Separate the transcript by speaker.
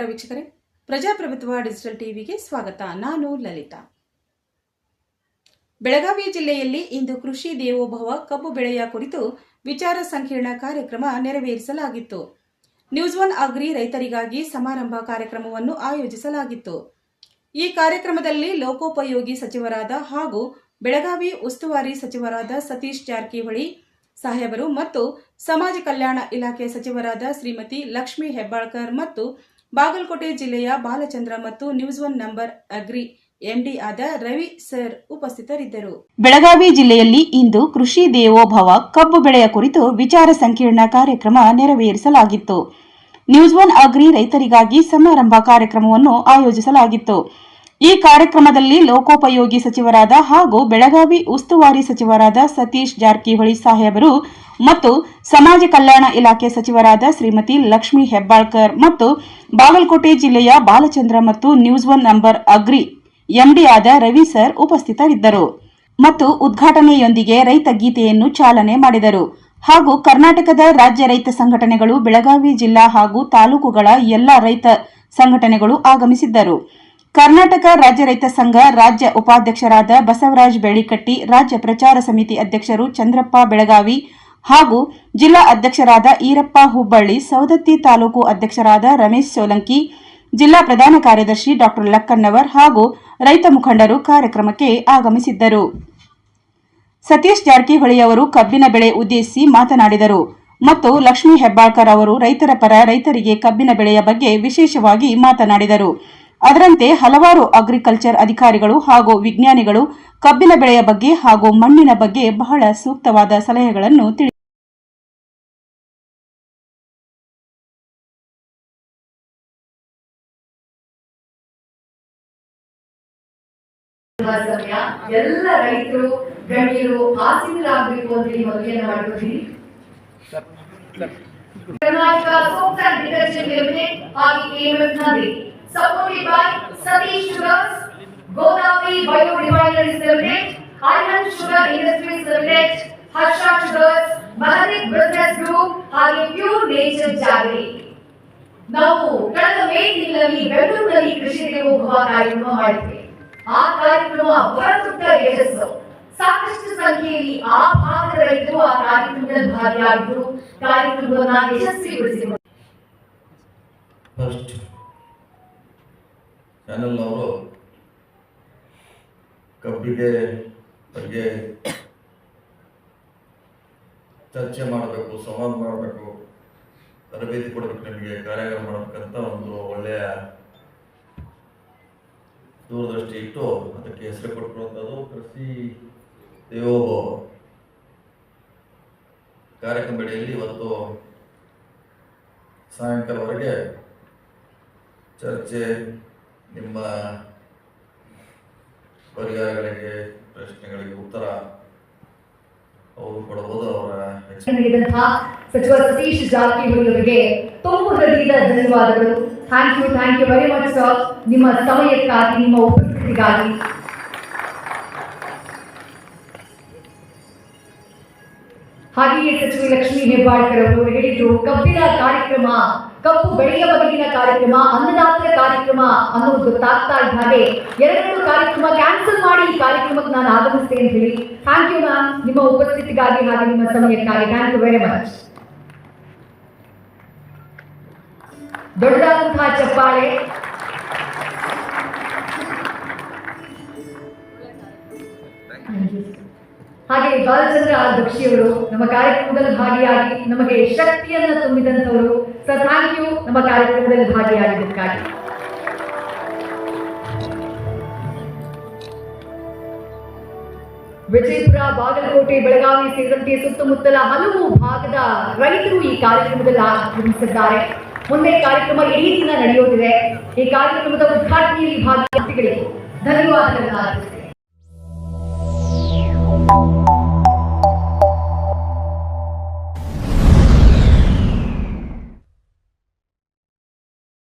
Speaker 1: ನಮಸ್ಕಾರ ವೀಕ್ಷಕರೇ, ಪ್ರಜಾಪ್ರಭುತ್ವ ಡಿಜಿಟಲ್ ಟಿವಿಗೆ ಸ್ವಾಗತ. ನಾನು ಲಲಿತಾ. ಬೆಳಗಾವಿ ಜಿಲ್ಲೆಯಲ್ಲಿ ಇಂದು ಕೃಷಿ ದೇವೋಭವ ಕಬ್ಬು ಬೆಳೆಯ ಕುರಿತು ವಿಚಾರ ಸಂಕಿರಣ ಕಾರ್ಯಕ್ರಮ ನೆರವೇರಿಸಲಾಗಿತ್ತು. ನ್ಯೂಸ್ ಒನ್ ಅಗ್ರಿ ರೈತರಿಗಾಗಿ ಸಮಾರಂಭ ಕಾರ್ಯಕ್ರಮವನ್ನು ಆಯೋಜಿಸಲಾಗಿತ್ತು. ಈ ಕಾರ್ಯಕ್ರಮದಲ್ಲಿ ಲೋಕೋಪಯೋಗಿ ಸಚಿವರಾದ ಹಾಗೂ ಬೆಳಗಾವಿ ಉಸ್ತುವಾರಿ ಸಚಿವರಾದ ಸತೀಶ್ ಜಾರಕಿಹೊಳಿ ಸಾಹೇಬರು ಮತ್ತು ಸಮಾಜ ಕಲ್ಯಾಣ ಇಲಾಖೆ ಸಚಿವರಾದ ಶ್ರೀಮತಿ ಲಕ್ಷ್ಮೀ ಹೆಬ್ಬಾಳ್ಕರ್ ಮತ್ತು ಬಾಗಲಕೋಟೆ ಜಿಲ್ಲೆಯ ಬಾಲಚಂದ್ರ ಮತ್ತು news one number agri MD ಆದ ರವಿ ಸರ್ ಉಪಸ್ಥಿತರಿದ್ದರು. ಬೆಳಗಾವಿ ಜಿಲ್ಲೆಯಲ್ಲಿ ಇಂದು ಕೃಷಿ ದೇವೋಭವ ಕಬ್ಬು ಬೆಳೆಯ ಕುರಿತು ವಿಚಾರ ಸಂಕಿರಣ ಕಾರ್ಯಕ್ರಮ ನೆರವೇರಿಸಲಾಗಿತ್ತು. ನ್ಯೂಸ್ ಒನ್ ಅಗ್ರಿ ರೈತರಿಗಾಗಿ ಸಮಾರಂಭ ಕಾರ್ಯಕ್ರಮವನ್ನು ಆಯೋಜಿಸಲಾಗಿತ್ತು. ಈ ಕಾರ್ಯಕ್ರಮದಲ್ಲಿ ಲೋಕೋಪಯೋಗಿ ಸಚಿವರಾದ ಹಾಗೂ ಬೆಳಗಾವಿ ಉಸ್ತುವಾರಿ ಸಚಿವರಾದ ಸತೀಶ್ ಜಾರಕಿಹೊಳಿ ಸಾಹೇಬರು ಮತ್ತು ಸಮಾಜ ಕಲ್ಯಾಣ ಇಲಾಖೆ ಸಚಿವರಾದ ಶ್ರೀಮತಿ ಲಕ್ಷ್ಮೀ ಹೆಬ್ಬಾಳ್ಕರ್ ಮತ್ತು ಬಾಗಲಕೋಟೆ ಜಿಲ್ಲೆಯ ಬಾಲಚಂದ್ರ ಮತ್ತು news one number agri MD ಆದ ರವಿ ಸರ್ ಉಪಸ್ಥಿತರಿದ್ದರು ಮತ್ತು ಉದ್ಘಾಟನೆಯೊಂದಿಗೆ ರೈತ ಗೀತೆಯನ್ನು ಚಾಲನೆ ಮಾಡಿದರು. ಹಾಗೂ ಕರ್ನಾಟಕದ ರಾಜ್ಯ ರೈತ ಸಂಘಟನೆಗಳು, ಬೆಳಗಾವಿ ಜಿಲ್ಲಾ ಹಾಗೂ ತಾಲೂಕುಗಳ ಎಲ್ಲ ರೈತ ಸಂಘಟನೆಗಳು ಆಗಮಿಸಿದ್ದರು. ಕರ್ನಾಟಕ ರಾಜ್ಯ ರೈತ ಸಂಘ ರಾಜ್ಯ ಉಪಾಧ್ಯಕ್ಷರಾದ ಬಸವರಾಜ ಬೆಳ್ಳಿಕಟ್ಟಿ, ರಾಜ್ಯ ಪ್ರಚಾರ ಸಮಿತಿ ಅಧ್ಯಕ್ಷರು ಚಂದ್ರಪ್ಪ ಬೆಳಗಾವಿ ಹಾಗೂ ಜಿಲ್ಲಾ ಅಧ್ಯಕ್ಷರಾದ ಈರಪ್ಪ ಹುಬ್ಬಳ್ಳಿ, ಸವದತ್ತಿ ತಾಲೂಕು ಅಧ್ಯಕ್ಷರಾದ ರಮೇಶ್ ಸೋಲಂಕಿ, ಜಿಲ್ಲಾ ಪ್ರಧಾನ ಕಾರ್ಯದರ್ಶಿ ಡಾ ಲಕ್ಕನ್ನವರ್ ಹಾಗೂ ರೈತ ಮುಖಂಡರು ಕಾರ್ಯಕ್ರಮಕ್ಕೆ ಆಗಮಿಸಿದ್ದರು. ಸತೀಶ್ ಜಾರಕಿಹೊಳಿ ಅವರು ಕಬ್ಬಿನ ಬೆಳೆ ಉದ್ದೇಶಿಸಿ ಮಾತನಾಡಿದರು ಮತ್ತು ಲಕ್ಷ್ಮೀ ಹೆಬ್ಬಾಳ್ಕರ್ ಅವರು ರೈತರ ಪರ ರೈತರಿಗೆ ಕಬ್ಬಿನ ಬೆಳೆಯ ಬಗ್ಗೆ ವಿಶೇಷವಾಗಿ ಮಾತನಾಡಿದರು. ಅದರಂತೆ ಹಲವಾರು ಅಗ್ರಿಕಲ್ಚರ್ ಅಧಿಕಾರಿಗಳು ಹಾಗೂ ವಿಜ್ಞಾನಿಗಳು ಕಬ್ಬಿನ ಬೆಳೆಯ ಬಗ್ಗೆ ಹಾಗೂ ಮಣ್ಣಿನ ಬಗ್ಗೆ ಬಹಳ ಸೂಕ್ತವಾದ ಸಲಹೆಗಳನ್ನು
Speaker 2: ಎಲ್ಲ ರೈತರು ಗಣ್ಯರು ಆಸೀನರಾಗಬೇಕು ಅಂತ ಈ ಮನವಿಯನ್ನು ಮಾಡ್ತೀವಿ. Karnataka soaps and detergent limited ಹಾಗೂ KMF Nandi supported by Satish Sugars, Godavari Biodivineries Limited, Island Sugar Industries Limited, Harsha Sugars, Mahadik Business Group ಹಾಗೂ Pure Nature Jaggery. ನಾವು ಕಳೆದ ಮೇ ತಿಂಗಳಲ್ಲಿ ಬೆಂಗಳೂರಿನಲ್ಲಿ ಕೃಷಿ ದೇವೋಭವ ಕಾರ್ಯಕ್ರಮ ಮಾಡಿದ್ವಿ. ಆ ಕಾರ್ಯಕ್ರಮ ಬಹಳ ಯಶಸ್ಸು. ಸಾಕಷ್ಟು ಸಂಖ್ಯೆಯಲ್ಲಿ ಆ ಭಾಗದ ರೈತರು ಆ ಕಾರ್ಯಕ್ರಮದಲ್ಲಿ ಭಾಗಿಯಾಗಿದ್ದು ಕಾರ್ಯಕ್ರಮವನ್ನು ಯಶಸ್ವಿಗೊಳಿಸಿದರು.
Speaker 3: ಚಾನೆಲ್ ಅವರು ಕಬ್ಬಿಗೆ ಬಗ್ಗೆ ಚರ್ಚೆ ಮಾಡಬೇಕು, ಸಂವಾದ ಮಾಡಬೇಕು, ತರಬೇತಿ ಕೊಡಬೇಕು, ನಿಮಗೆ ಕಾರ್ಯಾಗಾರ ಮಾಡಬೇಕಂತ ಒಂದು ಒಳ್ಳೆಯ ದೂರದೃಷ್ಟಿ ಇಟ್ಟು ಅದಕ್ಕೆ ಹೆಸರು ಕೊಟ್ಟಿರುವಂಥದ್ದು ಕೃಷಿ ದೇವೋಭವ ಕಾರ್ಯಕ್ರಮ ಬೆಳೆಯಲ್ಲಿ ಇವತ್ತು ಸಾಯಂಕಾಲವರೆಗೆ ಚರ್ಚೆ, ನಿಮ್ಮ ಪರಿಹಾರಗಳಿಗೆ, ಪ್ರಶ್ನೆಗಳಿಗೆ ಉತ್ತರ ಅವರು ಕೊಡಬಹುದು. ಅವರ
Speaker 2: ಸಚಿವ ಸತೀಶ್ ಜಾರಕಿಹೊಳಿ ಅವರಿಗೆ ತುಂಬ ಹೃದಯದ ಧನ್ಯವಾದಗಳು. Thank you very much sir, ನಿಮ್ಮ ಸಮಯಕ್ಕಾಗಿ, ನಿಮ್ಮ ಉಪಸ್ಥಿತಿಗಾಗಿ. ಹಾಗೆಯೇ ಸಚಿವ ಲಕ್ಷ್ಮೀ ಹೆಬ್ಬಾಳ್ಕರ್ ಅವರು ಹೇಳಿದ್ರು, ಕಬ್ಬಿನ ಕಾರ್ಯಕ್ರಮ, ಕಬ್ಬು ಬೆಳೆಯ ಬಗೆಗಿನ ಕಾರ್ಯಕ್ರಮ, ಅನ್ನದಾತರ ಕಾರ್ಯಕ್ರಮ ಅನ್ನೋದು ಗೊತ್ತಾಗ್ತಾ ಇದ್ದ ಹಾಗೆ 2 ಕಾರ್ಯಕ್ರಮ ಕ್ಯಾನ್ಸಲ್ ಮಾಡಿ ಈ ಕಾರ್ಯಕ್ರಮಕ್ಕೆ ನಾನು ಆಗಮಿಸ್ತೇನೆ ಅಂತ ಹೇಳಿ. ಥ್ಯಾಂಕ್ ಯು ಮ್ಯಾಮ್, ನಿಮ್ಮ ಉಪಸ್ಥಿತಿಗಾಗಿ ಹಾಗೆ ನಿಮ್ಮ ಸಮಯಕ್ಕಾಗಿ. Thank you very much. ದೊಡ್ಡದಾದಂತಹ ಚಪ್ಪಾಳೆ. ಹಾಗೆ ಬಾಲಚಂದ್ರ ದಕ್ಷಿಯವರು ನಮ್ಮ ಕಾರ್ಯಕ್ರಮದಲ್ಲಿ ಭಾಗಿಯಾಗಿ ನಮಗೆ ಶಕ್ತಿಯನ್ನು ತುಂಬಿದಂಥವರು. ಸರ್ ಥ್ಯಾಂಕ್ ಯು ನಮ್ಮ ಕಾರ್ಯಕ್ರಮದಲ್ಲಿ ಭಾಗಿಯಾಗಿದ್ದಕ್ಕಾಗಿ. ವಿಜಯಪುರ, ಬಾಗಲಕೋಟೆ, ಬೆಳಗಾವಿ ಸೇರಿದಂತೆ ಸುತ್ತಮುತ್ತಲ ಹಲವು ಭಾಗದ ರೈತರು ಈ ಕಾರ್ಯಕ್ರಮದಲ್ಲಿ ಆಗಮಿಸಿದ್ದಾರೆ. ಮುಂದೆ ಕಾರ್ಯಕ್ರಮ ಇಡೀ ದಿನ ನಡೆಯೋದಿದೆ. ಈ ಕಾರ್ಯಕ್ರಮದ ಉದ್ಘಾಟನೆಯಲ್ಲಿ ಭಾಗಿಯಾಗಿಗಳಿಗೆ ಧನ್ಯವಾದಗಳನ್ನು ಅರ್ಪಿಸುತ್ತೇನೆ.